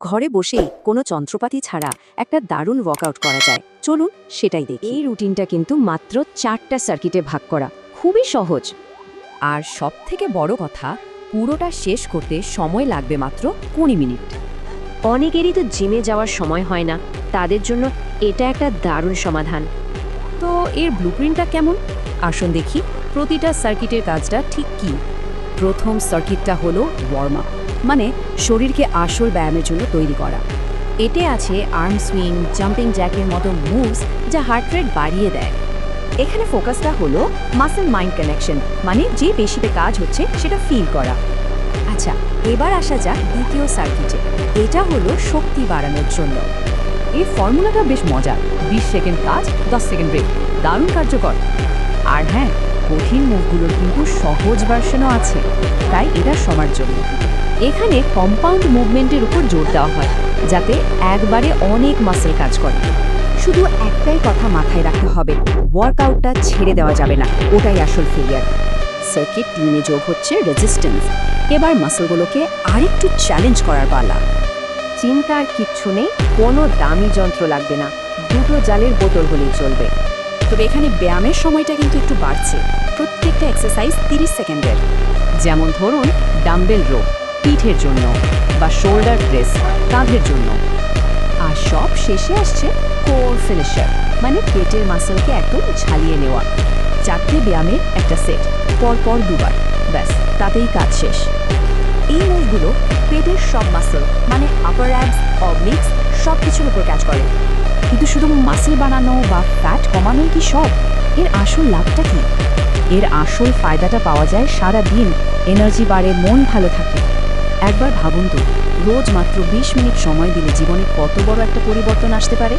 ঘরে বসেই কোনো যন্ত্রপাতি ছাড়া একটা দারুণ ওয়ার্কআউট করা যায়। চলুন সেটাই দেখি। এই রুটিনটা কিন্তু মাত্র 4টা সার্কিটে ভাগ করা, খুবই সহজ। আর সবথেকে বড় কথা, পুরোটা শেষ করতে সময় লাগবে মাত্র 20 মিনিট। অনেকেরই তো জিমে যাওয়ার সময় হয় না, তাদের জন্য এটা একটা দারুণ সমাধান। তো এর ব্লুপ্রিন্টটা কেমন? আসুন দেখি প্রতিটা সার্কিটের কাজটা ঠিক কী। প্রথম সার্কিটটা হলো ওয়ার্ম আপ, মানে শরীরকে আসল ব্যায়ামের জন্য তৈরি করা। এতে আছে আর্ম সুইং, জাম্পিং জ্যাকের মতো মুভস যা হার্ট রেট বাড়িয়ে দেয়। এখানে ফোকাসটা হলো মাসল মাইন্ড কানেকশন, মানে যে পেশিতে কাজ হচ্ছে সেটা ফিল করা। আচ্ছা, এবার আসা যাক দ্বিতীয় সার্কিটে। এটা হলো শক্তি বাড়ানোর জন্য। এই ফর্মুলাটা বেশ মজার, 20 সেকেন্ড কাজ, 10 সেকেন্ড ব্রেক, দারুণ কার্যকর। আর হ্যাঁ, কঠিন মুভগুলোর কিন্তু সহজ ভার্সনও আছে, তাই এটা সবার জন্য। এখানে কম্পাউন্ড মুভমেন্টের উপর জোর দেওয়া হয়, যাতে একবারে অনেক মাসল কাজ করে। শুধু একটাই কথা মাথায় রাখতে হবে, ওয়ার্কআউটটা ছেড়ে দেওয়া যাবে না, ওটাই আসল ফেলিয়ার। সার্কিট 3-এ যোগ হচ্ছে রেজিস্ট্যান্স। এবার মাসলগুলোকে আরেকটু চ্যালেঞ্জ করার পালা। চিন্তার কিচ্ছু নেই, কোনো দামি যন্ত্র লাগবে না, দুটো জালের বোতল হলেই চলবে। তবে এখানে ব্যায়ামের সময়টা কিন্তু একটু বাড়ছে, প্রত্যেকটা এক্সারসাইজ 30 সেকেন্ডের। যেমন ধরুন ডাম্বেল রো পিঠের জন্য, বা শোল্ডার প্রেস কাঁধের জন্য। আর সব শেষে আসছে কোর ফিনিশার, মানে পেটের মাসলকে একদম ঝালিয়ে নেওয়া। 4টে ব্যায়ামের একটা সেট, পরপর 2বার, ব্যাস তাতেই কাজ শেষ। এই মুভগুলো পেটের সব মাসল, মানে আপার অ্যাবস, অবলিক্স, সব কিছুর উপর কাজ করে। কিন্তু শুধু মাসল বানানো বা ফ্যাট কমানোই কি সব? এর আসল লাভটা কি? এর আসল ফায়দাটা পাওয়া যায় সারা দিন, এনার্জি বাড়ে, মন ভালো থাকে। একবার ভাবুন তো, রোজ মাত্র 20 মিনিট সময় দিলে জীবনে কত বড় একটা পরিবর্তন আসতে পারে।